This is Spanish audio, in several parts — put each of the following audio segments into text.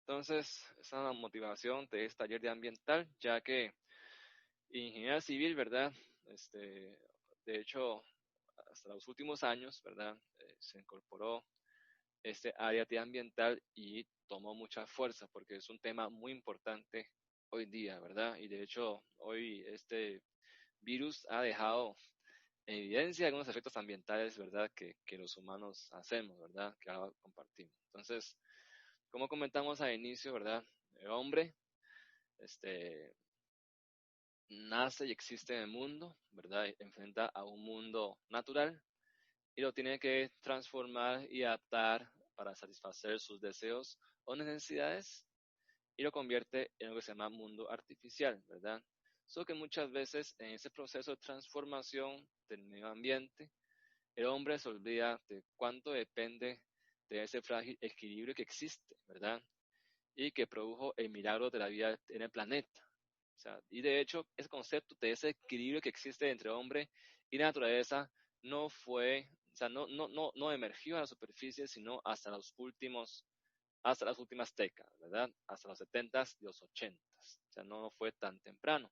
Entonces, esa es la motivación de este taller de ambiental, ya que ingeniería civil, ¿verdad? De hecho, hasta los últimos años, ¿verdad? Se incorporó este área de ambiental y tomó mucha fuerza porque es un tema muy importante hoy día, ¿verdad? Y de hecho, hoy este virus ha dejado en evidencia algunos efectos ambientales, ¿verdad? Que los humanos hacemos, ¿verdad? Que ahora compartimos. Entonces, como comentamos al inicio, ¿verdad? El hombre, este, nace y existe en el mundo, ¿verdad? Enfrenta a un mundo natural y lo tiene que transformar y adaptar para satisfacer sus deseos o necesidades y lo convierte en lo que se llama mundo artificial, ¿verdad? Solo que muchas veces en ese proceso de transformación del medio ambiente, el hombre se olvida de cuánto depende de ese frágil equilibrio que existe, ¿verdad? Y que produjo el milagro de la vida en el planeta. O sea, y de hecho, ese concepto de ese equilibrio que existe entre hombre y naturaleza no fue, o sea, no emergió a la superficie, sino hasta las últimas décadas, ¿verdad? Hasta los 70s y los 80s. O sea, no fue tan temprano.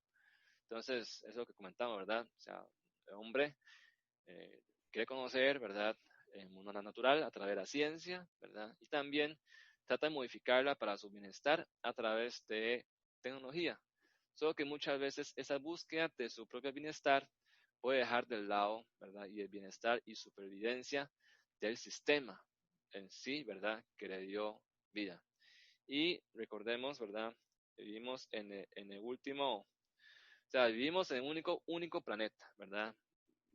Entonces, eso es lo que comentamos, ¿verdad? O sea, el hombre eh, quiere conocer, ¿verdad? El mundo natural a través de la ciencia, ¿verdad? Y también trata de modificarla para su bienestar a través de tecnología. Solo que muchas veces esa búsqueda de su propio bienestar puede dejar de lado, ¿verdad? Y el bienestar y supervivencia del sistema en sí, ¿verdad? Que le dio vida. Y recordemos, ¿verdad? Vivimos en el último, o sea, vivimos en un único planeta, ¿verdad?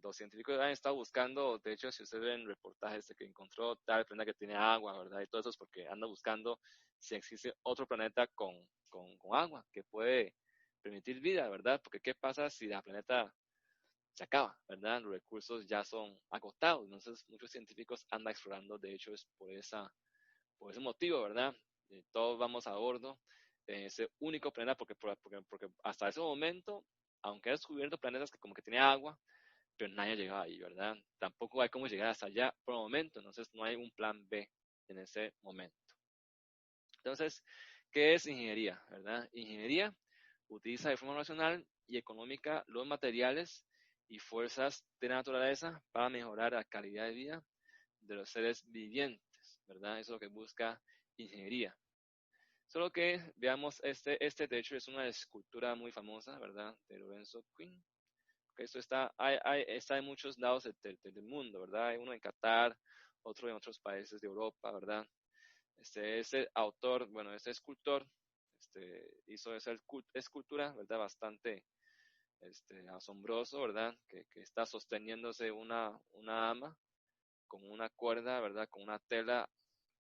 Los científicos han estado buscando, de hecho, si ustedes ven reportajes de que encontró tal planeta que tiene agua, ¿verdad? Y todo eso es porque anda buscando si existe otro planeta con agua que puede permitir vida, ¿verdad? Porque ¿qué pasa si la planeta se acaba, ¿verdad? Los recursos ya son agotados. Entonces, muchos científicos andan explorando, de hecho, es por ese motivo, ¿verdad? Todos vamos a bordo en ese único planeta porque hasta ese momento, aunque ha descubierto planetas que como que tiene agua, pero nadie ha llegado ahí, ¿verdad? Tampoco hay cómo llegar hasta allá por el momento, entonces no hay un plan B en ese momento. Entonces, ¿qué es ingeniería, verdad? Ingeniería utiliza de forma racional y económica los materiales y fuerzas de la naturaleza para mejorar la calidad de vida de los seres vivientes, ¿verdad? Eso es lo que busca ingeniería. Solo que veamos, este de hecho es una escultura muy famosa, ¿verdad? De Lorenzo Quinn. Esto está en muchos lados del mundo, ¿verdad? Hay uno en Qatar, otro en otros países de Europa, ¿verdad? Ese autor, bueno, ese escultor, hizo esa escultura, ¿verdad? Bastante asombroso, ¿verdad? Que está sosteniéndose una ama con una cuerda, ¿verdad? Con una tela,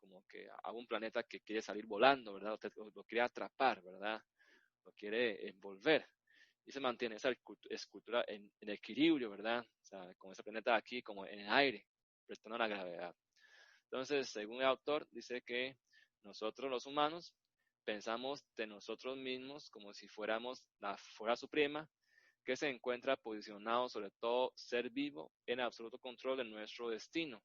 como que a un planeta que quiere salir volando, ¿verdad? Lo quiere atrapar, ¿verdad? Lo quiere envolver. Y se mantiene esa escultura en equilibrio, ¿verdad? O sea, con ese planeta aquí como en el aire, prestando la gravedad. Entonces, según el autor, dice que nosotros los humanos pensamos de nosotros mismos como si fuéramos la fuerza suprema que se encuentra posicionado sobre todo ser vivo en absoluto control de nuestro destino.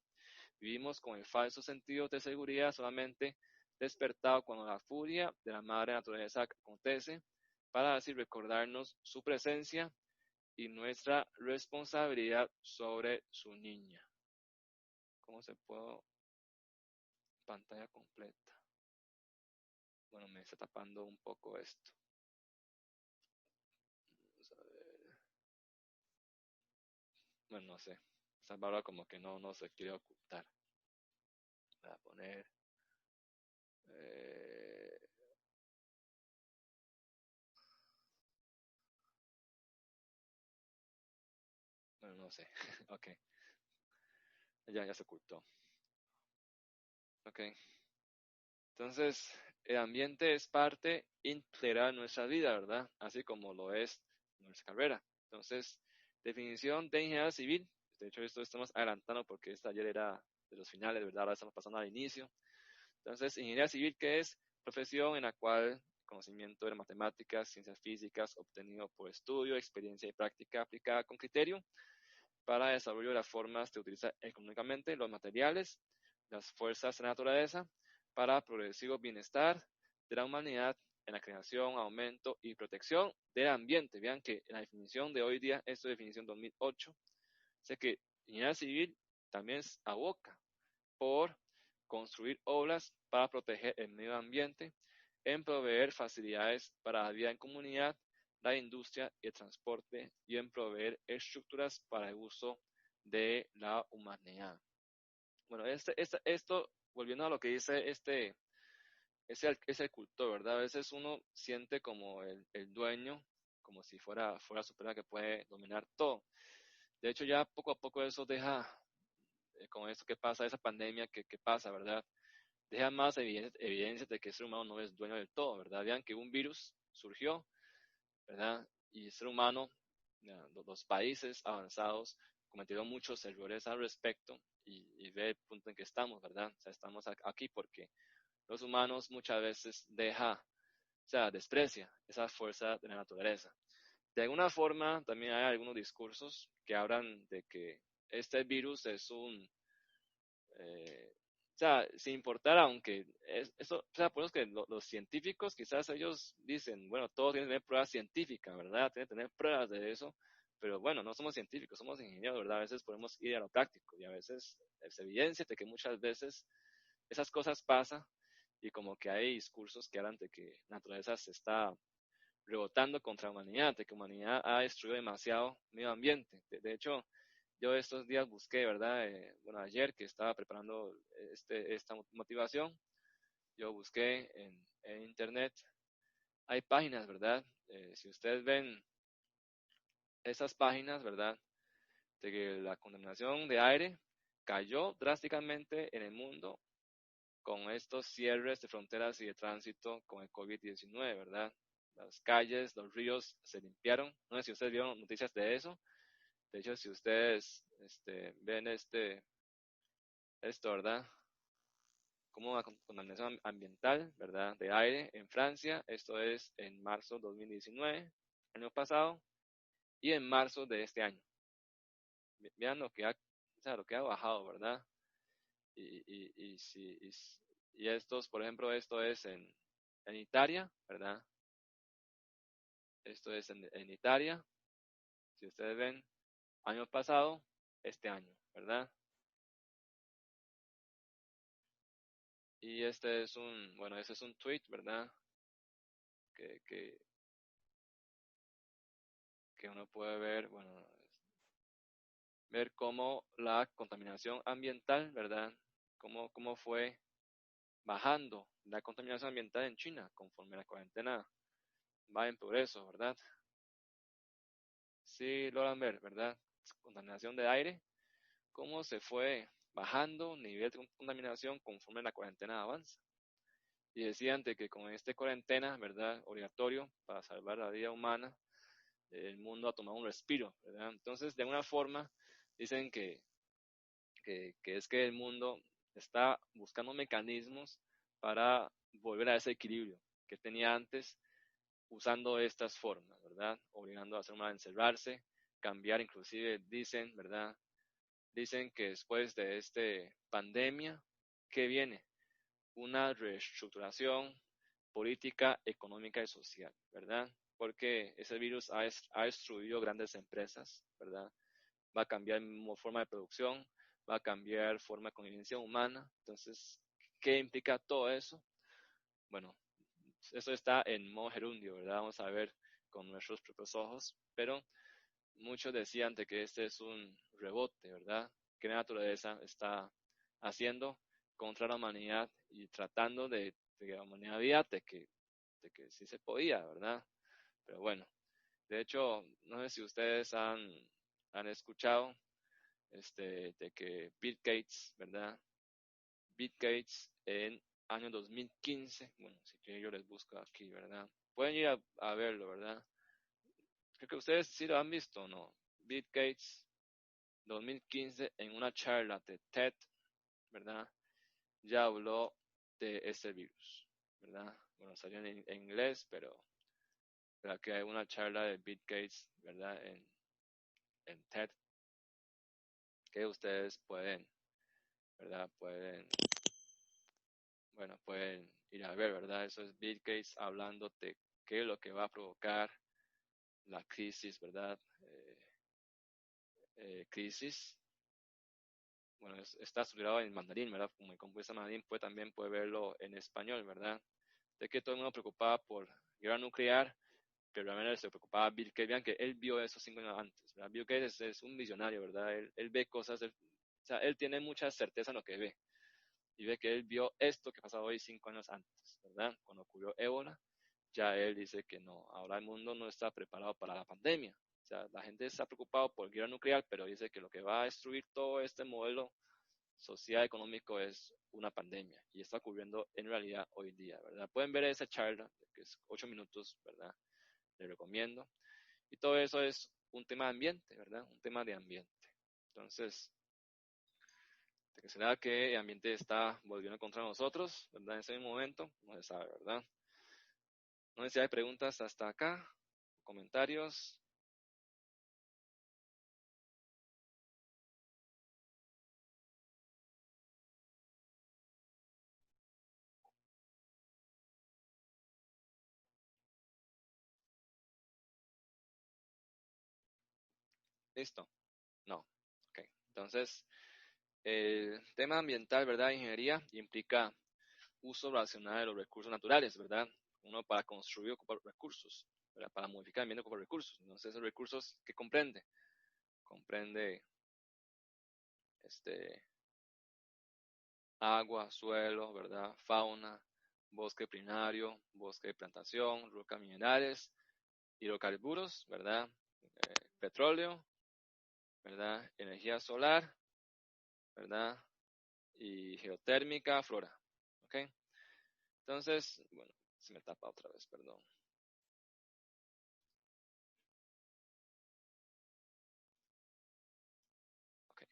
Vivimos con el falso sentido de seguridad solamente despertado cuando la furia de la madre naturaleza acontece para así recordarnos su presencia y nuestra responsabilidad sobre su niña. ¿Cómo se puede? Pantalla completa. Bueno, me está tapando un poco esto. Vamos a ver. Bueno, no sé. Esa barra como que no se quiere ocultar. Voy a poner. Eh, bueno, no sé. Ok. Ya se ocultó. Ok. Entonces, el ambiente es parte integral de nuestra vida, ¿verdad? Así como lo es nuestra carrera. Entonces, definición de ingeniería civil. De hecho, esto estamos adelantando porque esta ayer era de los finales, ¿verdad? Ahora estamos pasando al inicio. Entonces, ingeniería civil, ¿qué es? Profesión en la cual conocimiento de matemáticas, ciencias físicas obtenido por estudio, experiencia y práctica aplicada con criterio, para el desarrollo de las formas de utilizar económicamente los materiales, las fuerzas de la naturaleza, para progresivo bienestar de la humanidad en la creación, aumento y protección del ambiente. Vean que la definición de hoy día, esta definición 2008, sé que ingeniería civil también aboca por construir obras para proteger el medio ambiente, en proveer facilidades para la vida en comunidad, la industria y el transporte, y en proveer estructuras para el uso de la humanidad. Bueno, esto, volviendo a lo que dice es el cultor, ¿verdad? A veces uno siente como el dueño, como si fuera superior que puede dominar todo. De hecho, ya poco a poco eso deja, con esto que pasa, esa pandemia que pasa, ¿verdad? Deja más evidencia de que el ser humano no es dueño del todo, ¿verdad? Vean que un virus surgió, ¿verdad? Y el ser humano, los países avanzados cometieron muchos errores al respecto y ve el punto en que estamos, ¿verdad? O sea, estamos aquí porque los humanos muchas veces desprecia esa fuerza de la naturaleza. De alguna forma, también hay algunos discursos que hablan de que este virus es sin importar, aunque eso, por eso es que los científicos, quizás ellos dicen, bueno, todo tiene que tener pruebas científicas, ¿verdad? Tiene que tener pruebas de eso, pero bueno, no somos científicos, somos ingenieros, ¿verdad? A veces podemos ir a lo práctico y a veces es evidencia de que muchas veces esas cosas pasan y como que hay discursos que hablan de que la naturaleza se está rebotando contra la humanidad, de que la humanidad ha destruido demasiado medio ambiente. De hecho, yo estos días busqué, ¿verdad? Bueno, ayer que estaba preparando esta motivación, yo busqué en internet, hay páginas, ¿verdad? Si ustedes ven esas páginas, ¿verdad? De que la contaminación de aire cayó drásticamente en el mundo con estos cierres de fronteras y de tránsito con el COVID-19, ¿verdad? Las calles, los ríos se limpiaron. No sé si ustedes vieron noticias de eso. De hecho, si ustedes ven esto, ¿verdad? Como una contaminación ambiental, ¿verdad? De aire en Francia, esto es en marzo de 2019, año pasado, y en marzo de este año. Vean lo que ha bajado, ¿verdad? Y estos, por ejemplo, esto es en Italia, ¿verdad? Esto es en Italia, si ustedes ven, año pasado, este año, ¿verdad? Y este es un tweet, ¿verdad? Que, que, que uno puede ver, bueno, ver cómo la contaminación ambiental, ¿verdad? Cómo fue bajando la contaminación ambiental en China conforme la cuarentena va en progreso, ¿verdad? Sí, logran ver, ¿verdad? Contaminación de aire, cómo se fue bajando nivel de contaminación conforme la cuarentena avanza. Y decían de que con esta cuarentena, ¿verdad? Obligatorio para salvar la vida humana, el mundo ha tomado un respiro, ¿verdad? Entonces, de alguna forma, dicen que es que el mundo está buscando mecanismos para volver a ese equilibrio que tenía antes usando estas formas, ¿verdad? Obligando a ser humano a encerrarse, cambiar, inclusive dicen, ¿verdad? Dicen que después de esta pandemia, ¿qué viene? Una reestructuración política, económica y social, ¿verdad? Porque ese virus ha destruido grandes empresas, ¿verdad? Va a cambiar forma de producción, va a cambiar forma de convivencia humana. Entonces, ¿qué implica todo eso? Bueno, eso está en modo gerundio, ¿verdad? Vamos a ver con nuestros propios ojos, pero muchos decían de que este es un rebote, ¿verdad? Que la naturaleza está haciendo contra la humanidad y tratando de que la humanidad vea de que sí se podía, ¿verdad? Pero bueno, de hecho, no sé si ustedes han escuchado de que Bill Gates, ¿verdad? Bill Gates en año 2015, bueno, si quieren yo les busco aquí, ¿verdad? Pueden ir a verlo, ¿verdad? Creo que ustedes sí lo han visto, ¿no? Bill Gates 2015 en una charla de TED, ¿verdad? Ya habló de este virus, ¿verdad? Bueno, salió en inglés, pero ¿verdad? Que hay una charla de Bill Gates, ¿verdad? En TED que ustedes pueden, ¿verdad? Pueden ir a ver, ¿verdad? Eso es Bill Gates hablando de qué es lo que va a provocar la crisis, ¿verdad? Crisis. Bueno, está estudiado en mandarín, ¿verdad? Como compuesta en mandarín, también puede verlo en español, ¿verdad? De que todo el mundo preocupaba por guerra nuclear, pero realmente se preocupaba Bill Gates. Vean que él vio eso 5 años antes, ¿verdad? Bill Gates es un visionario, ¿verdad? Él ve cosas, o sea, él tiene mucha certeza en lo que ve. Y ve que él vio esto que pasaba hoy 5 años antes, ¿verdad? Cuando ocurrió ébola, ya él dice que no, ahora el mundo no está preparado para la pandemia. O sea, la gente está preocupada por guerra nuclear, pero dice que lo que va a destruir todo este modelo social económico es una pandemia y está ocurriendo en realidad hoy día, ¿verdad? Pueden ver esa charla, que es 8 minutos, ¿verdad? Les recomiendo. Y todo eso es un tema de ambiente, ¿verdad? Un tema de ambiente. Entonces, de que será que el ambiente está volviendo contra nosotros, ¿verdad? En ese momento, no se sabe, ¿verdad? No sé si hay preguntas hasta acá, comentarios. ¿Listo? No. Ok. Entonces, el tema ambiental, ¿verdad? Ingeniería implica uso racional de los recursos naturales, ¿verdad? Uno para construir ocupa recursos, ¿verdad? Para modificar el ambiente ocupa recursos. Entonces, esos recursos que comprende este, agua, suelo, ¿verdad? Fauna, bosque primario, bosque de plantación, rocas minerales, hidrocarburos, ¿verdad? Petróleo, ¿verdad? Energía solar, ¿verdad? Y geotérmica, flora, ¿ok? Entonces, bueno, se me tapa otra vez, perdón. Okay.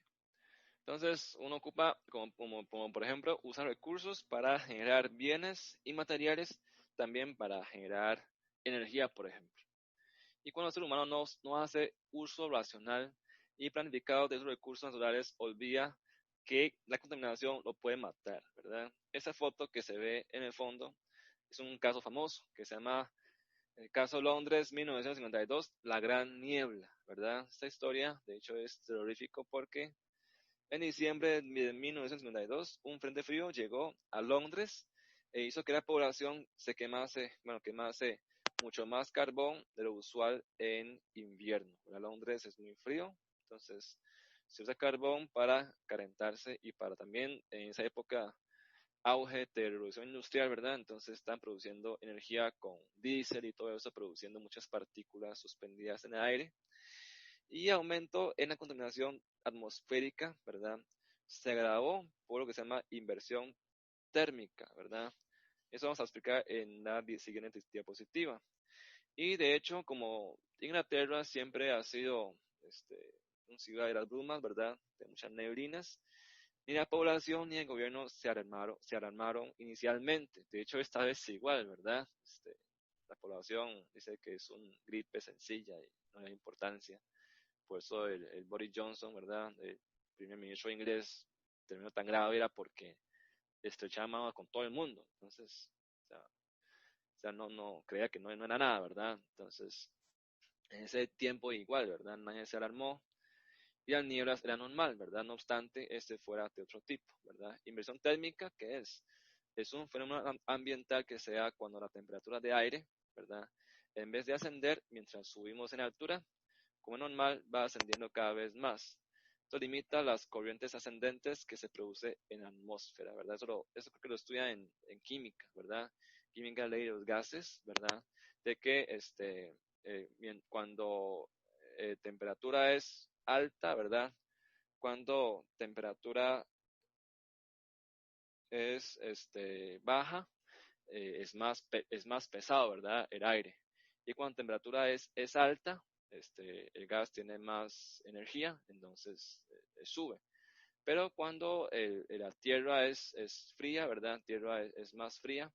Entonces, uno ocupa, como por ejemplo, usa recursos para generar bienes y materiales, también para generar energía, por ejemplo. Y cuando el ser humano no hace uso racional y planificado de esos recursos naturales, olvida que la contaminación lo puede matar, ¿verdad? Esa foto que se ve en el fondo es un caso famoso que se llama el caso Londres 1952, la gran niebla, ¿verdad? Esta historia, de hecho, es terrorífico porque en diciembre de 1952, un frente frío llegó a Londres e hizo que la población quemase mucho más carbón de lo usual en invierno. Londres es muy frío, entonces se usa carbón para calentarse y para también en esa época auge de revolución industrial, ¿verdad? Entonces están produciendo energía con diésel y todo eso, produciendo muchas partículas suspendidas en el aire y aumento en la contaminación atmosférica, ¿verdad? Se agravó por lo que se llama inversión térmica, ¿verdad? Eso vamos a explicar en la siguiente diapositiva. Y de hecho, como Inglaterra siempre ha sido una ciudad de las brumas, ¿verdad? De muchas neblinas, ni la población ni el gobierno se alarmaron inicialmente. De hecho, esta vez igual, ¿verdad? La población dice que es un gripe sencilla y no hay importancia. Por eso el Boris Johnson, ¿verdad? El primer ministro inglés terminó tan grave era porque estrechaba mano con todo el mundo. Entonces, no creía que no era nada, ¿verdad? Entonces, en ese tiempo igual, ¿verdad? Nadie se alarmó y las nieblas era normal, ¿verdad? No obstante, fuera de otro tipo, ¿verdad? Inversión térmica, ¿qué es? Es un fenómeno ambiental que se da cuando la temperatura de aire, ¿verdad? En vez de ascender mientras subimos en altura, como normal, va ascendiendo cada vez más. Esto limita las corrientes ascendentes que se produce en la atmósfera, ¿verdad? Eso creo que lo estudia en química, ¿verdad? Química, ley de los gases, ¿verdad? De que cuando temperatura es alta, ¿verdad? Cuando temperatura es baja, es más pesado, ¿verdad? El aire. Y cuando temperatura es alta, el gas tiene más energía, entonces sube. Pero cuando la tierra es fría, ¿verdad? Tierra es más fría,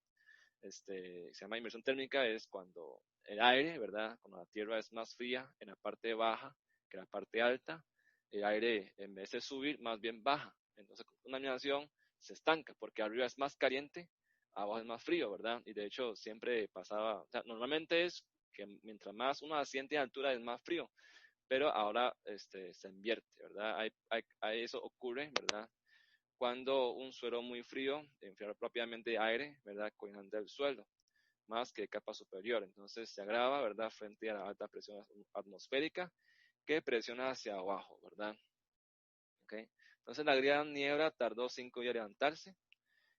se llama inversión térmica, es cuando el aire, ¿verdad? Cuando la tierra es más fría en la parte baja que la parte alta, el aire en vez de subir, más bien baja. Entonces, con contaminación se estanca, porque arriba es más caliente, abajo es más frío, ¿verdad? Y de hecho siempre pasaba, o sea, normalmente es que mientras más uno asciende en altura es más frío, pero ahora se invierte, ¿verdad? Eso ocurre, ¿verdad? Cuando un suelo muy frío enfría propiamente aire, ¿verdad? Coinante del suelo, más que capa superior. Entonces se agrava, ¿verdad? Frente a la alta presión atmosférica que presiona hacia abajo, ¿verdad? ¿Okay? Entonces la gran niebla tardó 5 días en levantarse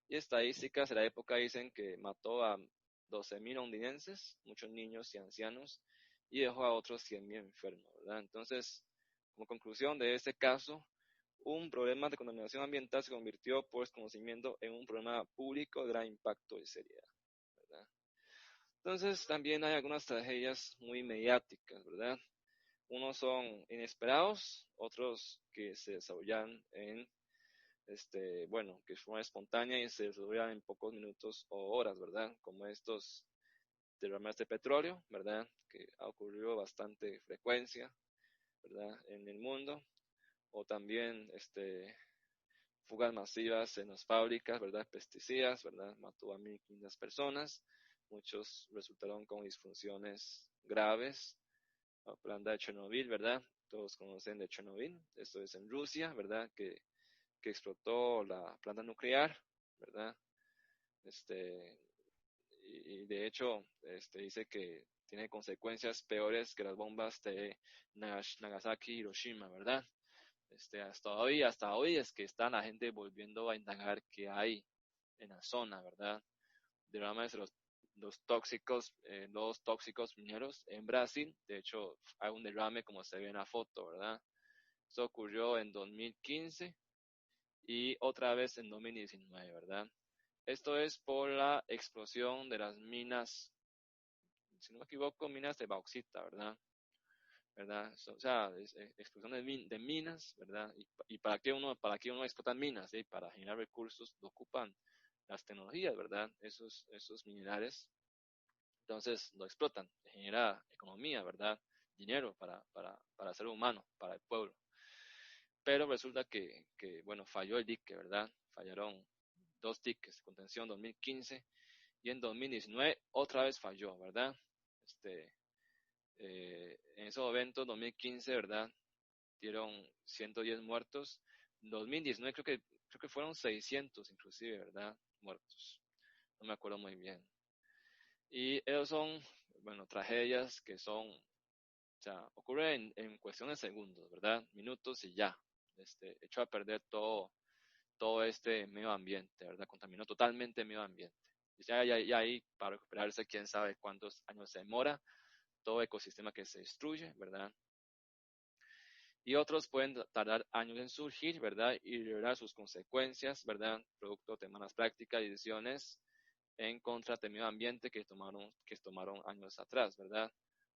y estadísticas de la época dicen que mató a 12.000 londinenses, muchos niños y ancianos, y dejó a otros 100.000 enfermos, ¿verdad? Entonces, como conclusión de este caso, un problema de contaminación ambiental se convirtió por desconocimiento en un problema público de gran impacto y seriedad, ¿verdad? Entonces, también hay algunas tragedias muy mediáticas, ¿verdad? Unos son inesperados, otros que se desarrollan bueno, que es forma espontánea y se desarrollan en pocos minutos o horas, ¿verdad? Como estos derrames de petróleo, ¿verdad? Que ha ocurrido bastante frecuencia, ¿verdad? En el mundo. O también, fugas masivas en las fábricas, ¿verdad? Pesticidas, ¿verdad? Mató a 1.500 personas. Muchos resultaron con disfunciones graves. La planta de Chernobyl, ¿verdad? Todos conocen de Chernobyl. Esto es en Rusia, ¿verdad? Que explotó la planta nuclear, ¿verdad? Este, y de hecho, dice que tiene consecuencias peores que las bombas de Nagasaki y Hiroshima, ¿verdad? Hasta hoy es que está la gente volviendo a indagar qué hay en la zona, ¿verdad? Derrames de los tóxicos mineros en Brasil. De hecho, hay un derrame como se ve en la foto, ¿verdad? Esto ocurrió en 2015 y otra vez en 2019, ¿verdad? Esto es por la explosión de las minas, si no me equivoco, minas de bauxita, ¿verdad? ¿Verdad? O sea, explosión de minas, ¿verdad? Y para qué uno explota minas, ¿sí? Para generar recursos, lo ocupan las tecnologías, ¿verdad? Esos minerales, entonces lo explotan, genera economía, ¿verdad? Dinero para el ser humano, para el pueblo. Pero resulta bueno, falló el dique, ¿verdad? Fallaron 2 diques de contención en 2015 y en 2019 otra vez falló, ¿verdad? En esos eventos, 2015, ¿verdad? Dieron 110 muertos. En 2019 creo que fueron 600 inclusive, ¿verdad? Muertos. No me acuerdo muy bien. Y esos son, bueno, tragedias que son, o sea, ocurren en cuestión de segundos, ¿verdad? Minutos y ya. Echó a perder todo este medio ambiente, ¿verdad? Contaminó totalmente el medio ambiente. Y ahí, para recuperarse, quién sabe cuántos años se demora, todo ecosistema que se destruye, ¿verdad? Y otros pueden tardar años en surgir, ¿verdad? Y liberar sus consecuencias, ¿verdad? Producto de malas prácticas y decisiones en contra del medio ambiente que tomaron años atrás, ¿verdad?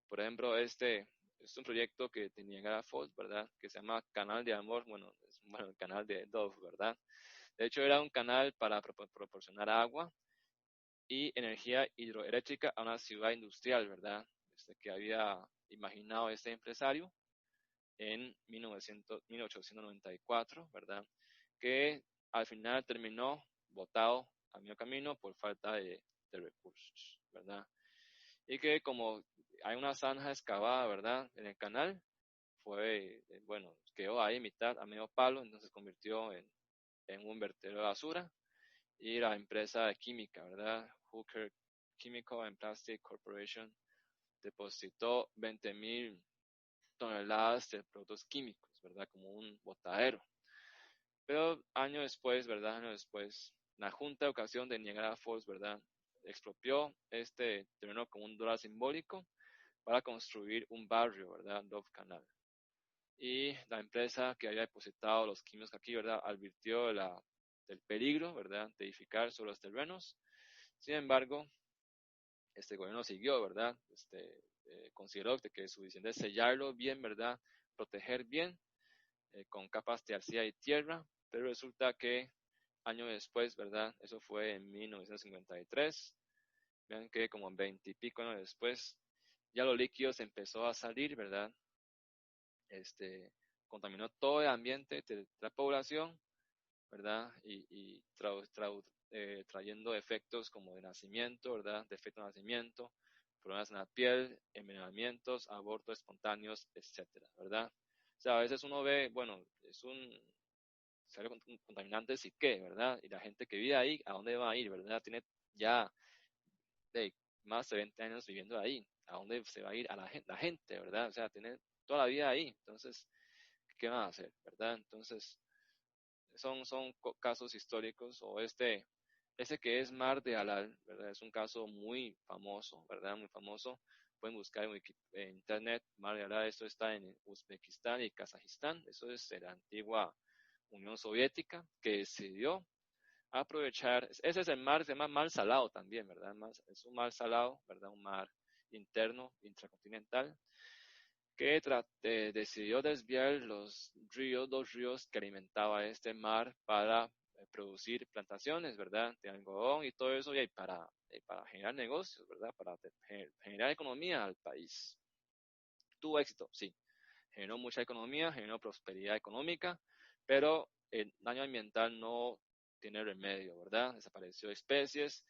Por ejemplo, este es un proyecto que tenía Niagara Falls, ¿verdad? Que se llama Canal de Amor, bueno, el canal de Dove, ¿verdad? De hecho, era un canal para proporcionar agua y energía hidroeléctrica a una ciudad industrial, ¿verdad? Que había imaginado este empresario en 1894, ¿verdad? Que al final terminó botado a medio camino por falta de recursos, ¿verdad? Y que como hay una zanja excavada, ¿verdad? En el canal, bueno, quedó ahí mitad a medio palo, entonces se convirtió en un vertedero de basura. Y la empresa de química, ¿verdad? Hooker Chemical and Plastic Corporation depositó 20.000 toneladas de productos químicos, ¿verdad? Como un botadero. Pero años después, ¿verdad? Años después, la Junta de Educación de Niagara Falls, ¿verdad? Expropió este terreno como un dólar simbólico para construir un barrio, ¿verdad? Dove Canal. Y la empresa que había depositado los químicos aquí, ¿verdad? Advirtió del peligro, ¿verdad? De edificar sobre los terrenos. Sin embargo, este gobierno siguió, ¿verdad? Consideró que es suficiente sellarlo bien, ¿verdad? Proteger bien, con capas de arcilla y tierra, pero resulta que años después, ¿verdad? Eso fue en 1953, vean que como 20 y pico años después, ya los líquidos empezó a salir, ¿verdad? contaminó todo el ambiente de la población, ¿verdad? Trayendo efectos como de nacimiento, ¿verdad? Defecto de nacimiento, problemas en la piel, envenenamientos, abortos espontáneos, etcétera, ¿verdad? O sea, a veces uno ve, bueno, es un sale contaminante, sí que, ¿verdad? Y la gente que vive ahí, ¿a dónde va a ir, verdad? Tiene ya de más de 20 años viviendo ahí. ¿A dónde se va a ir a la gente, verdad? O sea, tiene toda la vida ahí. Entonces, ¿qué van a hacer, verdad? Entonces, son casos históricos, o ese que es Mar de Halal, ¿verdad? Es un caso muy famoso, ¿verdad? Muy famoso. Pueden buscar en internet, Mar de Halal. Esto está en Uzbekistán y Kazajistán. Eso es de la antigua Unión Soviética, que decidió aprovechar. Ese es el mar, se llama mar salado también, ¿verdad? Es un mar salado, ¿verdad? Un mar interno, intracontinental, que decidió desviar dos ríos que alimentaba este mar para producir plantaciones, ¿verdad? De algodón y todo eso, y para generar negocios, ¿verdad? Para generar economía al país. Tuvo éxito, sí. Generó mucha economía, generó prosperidad económica, pero el daño ambiental no tiene remedio, ¿verdad? Desapareció especies.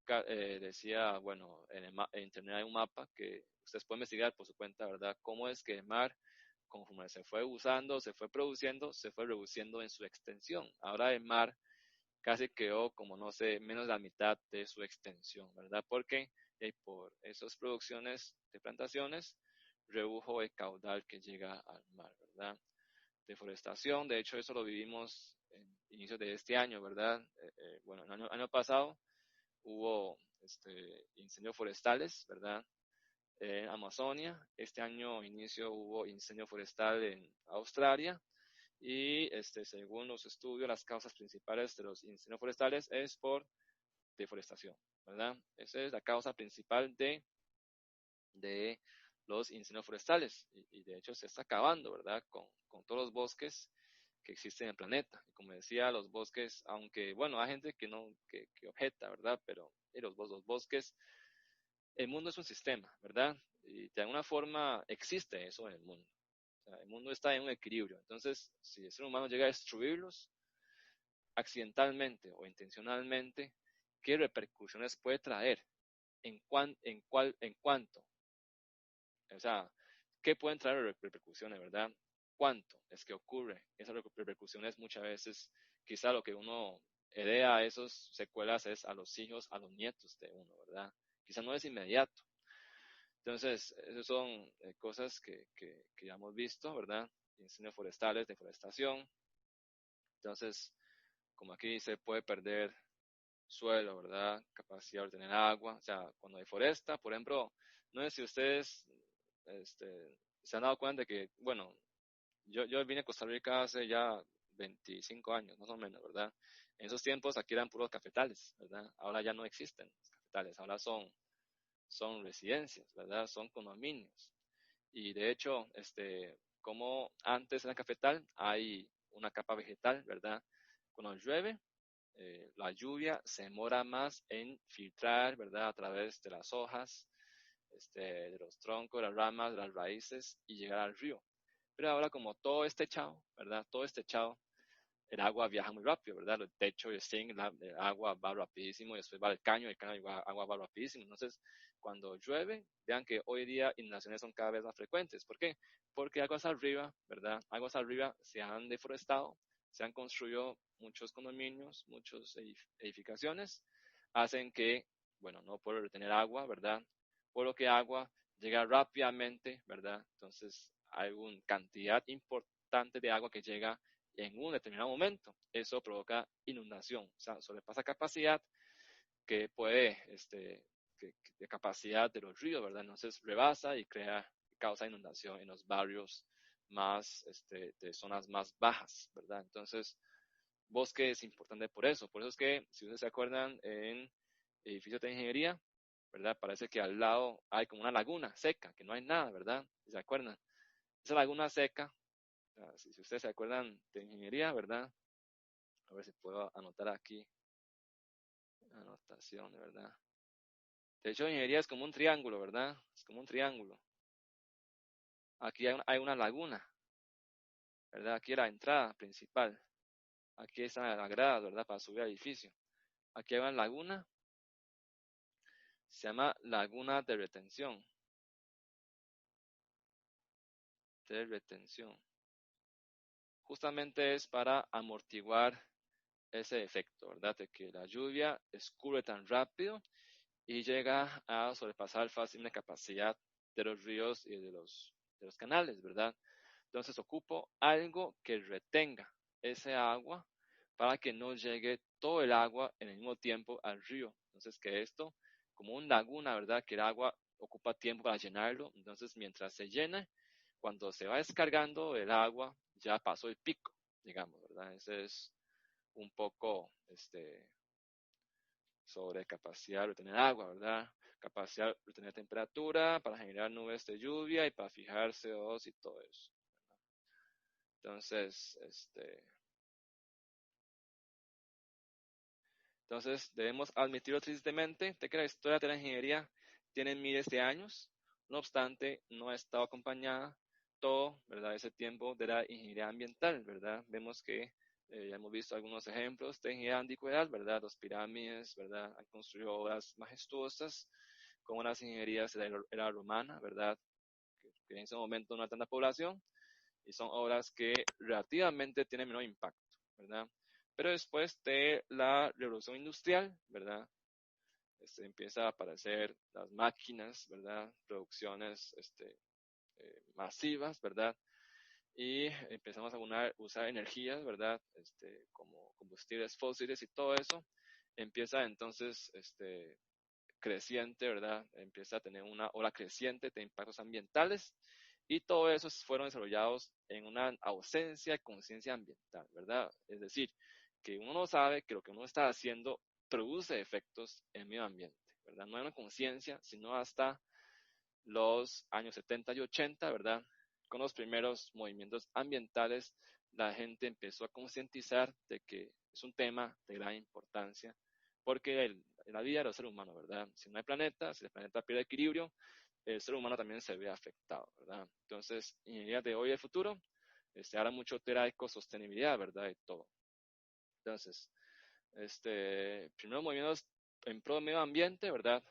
Decía, bueno, en internet hay un mapa que ustedes pueden investigar por su cuenta, ¿verdad? Cómo es que el mar, conforme se fue usando, se fue produciendo, se fue reduciendo en su extensión. Ahora el mar casi quedó como, no sé, menos de la mitad de su extensión, ¿verdad? Porque por esas producciones de plantaciones redujo el caudal que llega al mar, ¿verdad? Deforestación, de hecho eso lo vivimos en inicios de este año, ¿verdad? Bueno, el año pasado hubo incendios forestales, ¿verdad? En Amazonia. Este año inicio hubo incendio forestal en Australia. Y según los estudios, las causas principales de los incendios forestales es por deforestación, ¿verdad? Esa es la causa principal de los incendios forestales. Y de hecho se está acabando, ¿verdad? Con todos los bosques que existen en el planeta. Y como decía, los bosques, aunque, bueno, hay gente que no, que objeta, ¿verdad? Pero los bosques, el mundo es un sistema, ¿verdad? Y de alguna forma existe eso en el mundo. O sea, el mundo está en un equilibrio. Entonces, si el ser humano llega a destruirlos accidentalmente o intencionalmente, ¿qué repercusiones puede traer? ¿En cuánto? O sea, ¿qué pueden traer repercusiones, verdad? ¿Cuánto es que ocurre? Esas repercusiones muchas veces, quizá lo que uno hereda esas secuelas es a los hijos, a los nietos de uno, ¿verdad? Quizá no es inmediato. Entonces, esas son cosas que ya hemos visto, ¿verdad? Incendios forestales, deforestación. Entonces, como aquí se puede perder suelo, ¿verdad? Capacidad de tener agua. O sea, cuando deforesta, por ejemplo, no sé si ustedes se han dado cuenta de que, bueno, yo vine a Costa Rica hace ya 25 años, más o menos, ¿verdad? En esos tiempos aquí eran puros cafetales, ¿verdad? Ahora ya no existen los cafetales, ahora son residencias, ¿verdad? Son condominios. Y de hecho, como antes en la cafetal hay una capa vegetal, ¿verdad? Cuando llueve, la lluvia se demora más en filtrar, ¿verdad? A través de las hojas, de los troncos, de las ramas, de las raíces y llegar al río. Pero ahora como todo está echado, ¿verdad? Todo está echado, el agua viaja muy rápido, ¿verdad? El techo, el zinc, el agua va rapidísimo, y después va el caño agua va rapidísimo. Entonces, cuando llueve, vean que hoy día inundaciones son cada vez más frecuentes. ¿Por qué? Porque aguas arriba, ¿verdad? Aguas arriba se han deforestado, se han construido muchos condominios, muchas edificaciones, hacen que, bueno, no puedo retener agua, ¿verdad? Por lo que agua llega rápidamente, ¿verdad? Entonces, hay una cantidad importante de agua que llega en un determinado momento. Eso provoca inundación, o sea, sobrepasa capacidad que puede, de capacidad de los ríos, ¿verdad? Entonces rebasa y causa inundación en los barrios más, de zonas más bajas, ¿verdad? Entonces, bosque es importante por eso es que, si ustedes se acuerdan, en edificios de ingeniería, ¿verdad? Parece que al lado hay como una laguna seca, que no hay nada, ¿verdad? ¿Se acuerdan? Esa laguna seca, si ustedes se acuerdan de ingeniería, ¿verdad? A ver si puedo anotar aquí. Anotación, de verdad. De hecho, ingeniería es como un triángulo, ¿verdad? Es como un triángulo. Aquí hay una laguna. ¿verdad? Aquí la entrada principal. Aquí están las gradas, ¿verdad? Para subir al edificio. Aquí hay una laguna, se llama laguna de retención. De retención. Justamente es para amortiguar ese efecto, ¿verdad? De que la lluvia escurre tan rápido y llega a sobrepasar fácil la capacidad de los ríos y de los canales, ¿verdad? Entonces ocupo algo que retenga ese agua para que no llegue todo el agua en el mismo tiempo al río. Entonces que esto, como una laguna, ¿verdad? Que el agua ocupa tiempo para llenarlo. Entonces mientras se llena, cuando se va descargando el agua, ya pasó el pico, digamos, ¿verdad? Ese es un poco sobre capacidad de retener agua, ¿verdad? Capacidad de retener temperatura para generar nubes de lluvia y para fijar CO2 y todo eso. Entonces, debemos admitirlo tristemente de que la historia de la ingeniería tiene miles de años, no obstante, no ha estado acompañada todo, ¿verdad? Ese tiempo de la ingeniería ambiental, ¿verdad? Vemos que ya hemos visto algunos ejemplos de ingeniería antigüedad, ¿verdad? Las pirámides, ¿verdad? Han construido obras majestuosas, como las ingenierías de la era romana, ¿verdad? Que en ese momento no hay tanta población, y son obras que relativamente tienen menor impacto, ¿verdad? Pero después de la revolución industrial, ¿verdad? Empieza a aparecer las máquinas, ¿verdad? Producciones masivas, ¿verdad? Y empezamos a usar energías, ¿verdad? Como combustibles fósiles y todo eso. Empieza entonces creciente, ¿verdad? Empieza a tener una ola creciente de impactos ambientales y todo eso fueron desarrollados en una ausencia de conciencia ambiental, ¿verdad? Es decir, que uno no sabe que lo que uno está haciendo produce efectos en el medio ambiente, ¿verdad? No hay una conciencia, sino hasta los años 70 y 80, ¿verdad? Con los primeros movimientos ambientales, la gente empezó a concientizar de que es un tema de gran importancia, porque la vida de los seres humanos, ¿verdad? Si no hay planeta, si el planeta pierde equilibrio, el ser humano también se ve afectado, ¿verdad? Entonces, ingeniería de hoy y de futuro, habla mucho de la ecosostenibilidad, ¿verdad? De todo. Entonces, primeros movimientos en pro del medio ambiente, ¿verdad?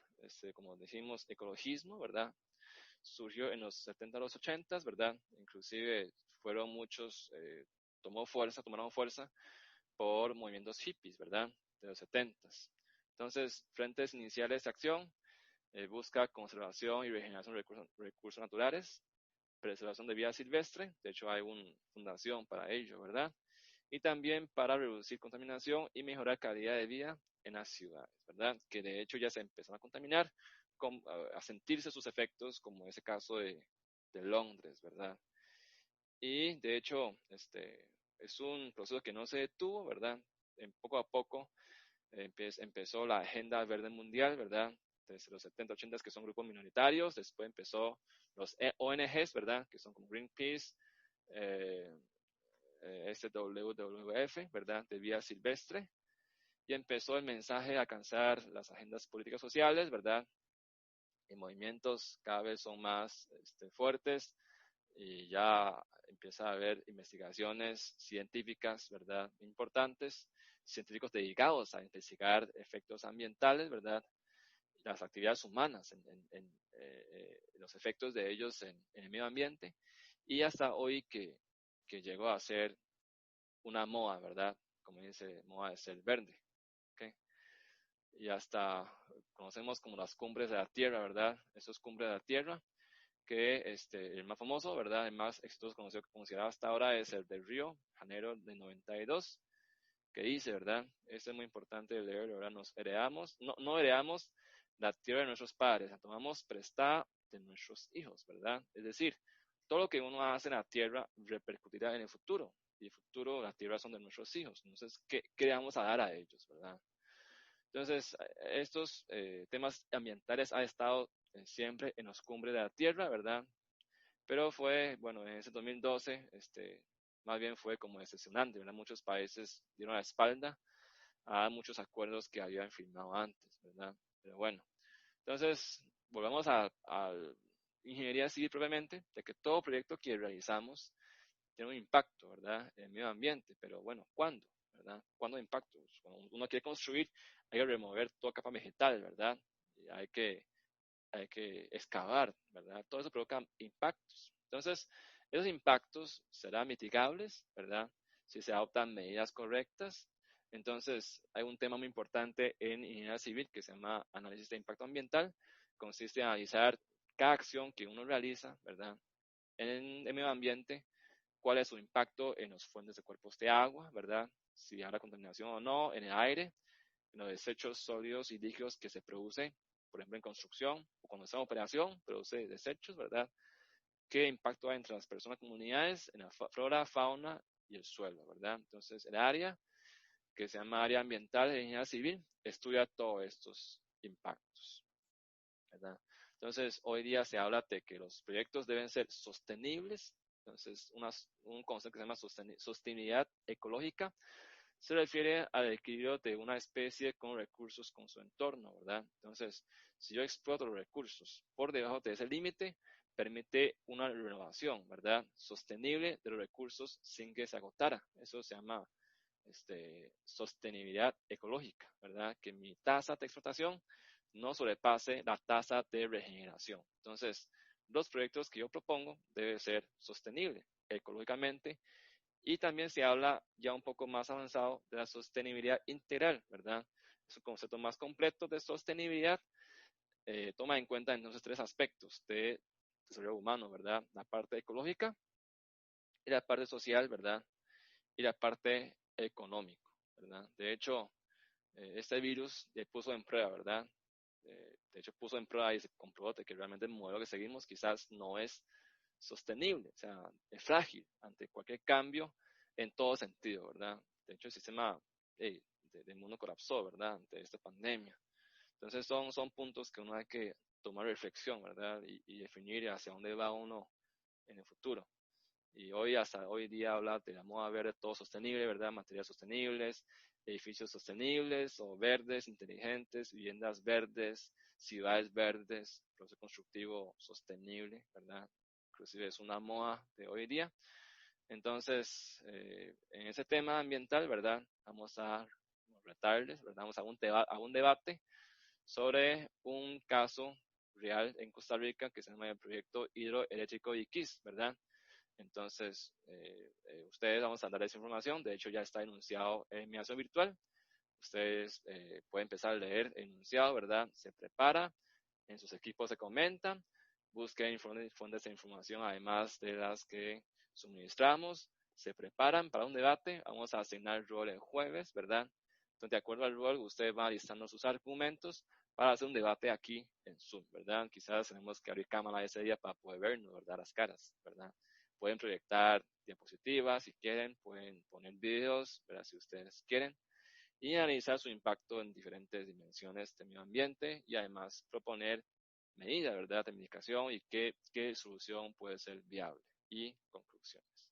Como decimos, ecologismo, ¿verdad? Surgió en los 70 a los 80, ¿verdad? Inclusive fueron muchos, tomaron fuerza por movimientos hippies, ¿verdad? De los 70. Entonces, frentes iniciales de acción, busca conservación y regeneración de recursos naturales, preservación de vida silvestre, de hecho hay una fundación para ello, ¿verdad? Y también para reducir contaminación y mejorar calidad de vida en las ciudades, ¿verdad? Que de hecho ya se empezaron a contaminar, a sentirse sus efectos, como ese caso de Londres, ¿verdad? Y de hecho, es un proceso que no se detuvo, ¿verdad? Poco a poco empezó la Agenda Verde Mundial, ¿verdad? Desde los 70, 80, que son grupos minoritarios, después empezó los ONGs, ¿verdad? Que son como Greenpeace, eh, WWF, ¿verdad? De vida silvestre, y empezó el mensaje a alcanzar las agendas políticas sociales, ¿verdad? Y movimientos cada vez son más fuertes y ya empieza a haber investigaciones científicas, ¿verdad? Importantes, científicos dedicados a investigar efectos ambientales, ¿verdad? Las actividades humanas, los efectos de ellos en el medio ambiente, y hasta hoy que llegó a ser una moda, ¿verdad? Como dice, moda de ser verde, ¿ok? Y hasta conocemos como las cumbres de la Tierra, ¿verdad? Esos cumbres de la Tierra, que el más famoso, ¿verdad? El más exitoso considerado hasta ahora es el del Río, Janeiro de 92, que dice, ¿verdad? Esto es muy importante de leer, ¿verdad? Nos heredamos, no heredamos la tierra de nuestros padres, la tomamos prestada de nuestros hijos, ¿verdad? Es decir, todo lo que uno hace en la tierra repercutirá en el futuro, y el futuro, la tierra son de nuestros hijos. Entonces, ¿qué le vamos a dar a ellos, ¿verdad? Entonces, estos temas ambientales han estado siempre en los cumbres de la tierra, ¿verdad? Pero fue, bueno, en ese 2012, más bien fue como decepcionante, ¿verdad? Muchos países dieron la espalda a muchos acuerdos que habían firmado antes, ¿verdad? Pero bueno, entonces, volvamos a ingeniería civil propiamente, de que todo proyecto que realizamos tiene un impacto, ¿verdad? En el medio ambiente, pero bueno, ¿cuándo? ¿Verdad? ¿Cuándo impacto? Pues cuando uno quiere construir, hay que remover toda capa vegetal, ¿verdad? Y hay que excavar, ¿verdad? Todo eso provoca impactos. Entonces, esos impactos serán mitigables, ¿verdad? Si se adoptan medidas correctas. Entonces, hay un tema muy importante en ingeniería civil que se llama análisis de impacto ambiental. Consiste en analizar cada acción que uno realiza, ¿verdad? En el medio ambiente, cuál es su impacto en las fuentes de cuerpos de agua, ¿verdad? Si habrá contaminación o no, en el aire, en los desechos sólidos y líquidos que se producen, por ejemplo, en construcción o cuando está en operación, produce desechos, ¿verdad? ¿Qué impacto hay entre las personas, comunidades, en la flora, fauna y el suelo, ¿verdad? Entonces, el área que se llama área ambiental de ingeniería civil estudia todos estos impactos, ¿verdad? Entonces, hoy día se habla de que los proyectos deben ser sostenibles. Entonces, un concepto que se llama sostenibilidad ecológica se refiere al equilibrio de una especie con recursos con su entorno, ¿verdad? Entonces, si yo exploto los recursos por debajo de ese límite, permite una renovación, ¿verdad? Sostenible de los recursos sin que se agotara. Eso se llama sostenibilidad ecológica, ¿verdad? Que mi tasa de explotación no sobrepase la tasa de regeneración. Entonces, los proyectos que yo propongo deben ser sostenibles ecológicamente y también se habla ya un poco más avanzado de la sostenibilidad integral, ¿verdad? Es un concepto más completo de sostenibilidad. Toma en cuenta entonces tres aspectos de desarrollo humano, ¿verdad? La parte ecológica y la parte social, ¿verdad? Y la parte económica, ¿verdad? De hecho, este virus ya puso en prueba, ¿verdad? De hecho, puso en prueba y se comprobó que realmente el modelo que seguimos quizás no es sostenible, o sea, es frágil ante cualquier cambio en todo sentido, ¿verdad? De hecho, el sistema del mundo colapsó, ¿verdad? Ante esta pandemia. Entonces, son puntos que uno hay que tomar reflexión, ¿verdad? Y definir hacia dónde va uno en el futuro. Y hoy, hasta hoy día, habla de la moda verde, todo sostenible, ¿verdad? Materiales sostenibles, edificios sostenibles o verdes, inteligentes, viviendas verdes, ciudades verdes, proceso constructivo sostenible, ¿verdad? Inclusive es una moda de hoy día. Entonces, en ese tema ambiental, ¿verdad? Vamos a retarles, ¿verdad? Vamos a un debate sobre un caso real en Costa Rica que se llama el proyecto hidroeléctrico Iquis, ¿verdad? Entonces, ustedes vamos a dar esa información. De hecho, ya está enunciado en mi acción virtual. Ustedes pueden empezar a leer el enunciado, ¿verdad? Se prepara, en sus equipos se comentan, busquen fuentes de información además de las que suministramos, se preparan para un debate. Vamos a asignar el rol el jueves, ¿verdad? Entonces, de acuerdo al rol, usted va listando sus argumentos para hacer un debate aquí en Zoom, ¿verdad? Quizás tenemos que abrir cámara ese día para poder vernos, ¿verdad? Las caras, ¿verdad? Pueden proyectar diapositivas si quieren, pueden poner videos, ¿verdad? Si ustedes quieren, y analizar su impacto en diferentes dimensiones del medio ambiente y además proponer medidas, ¿verdad? De mitigación y qué solución puede ser viable y conclusiones.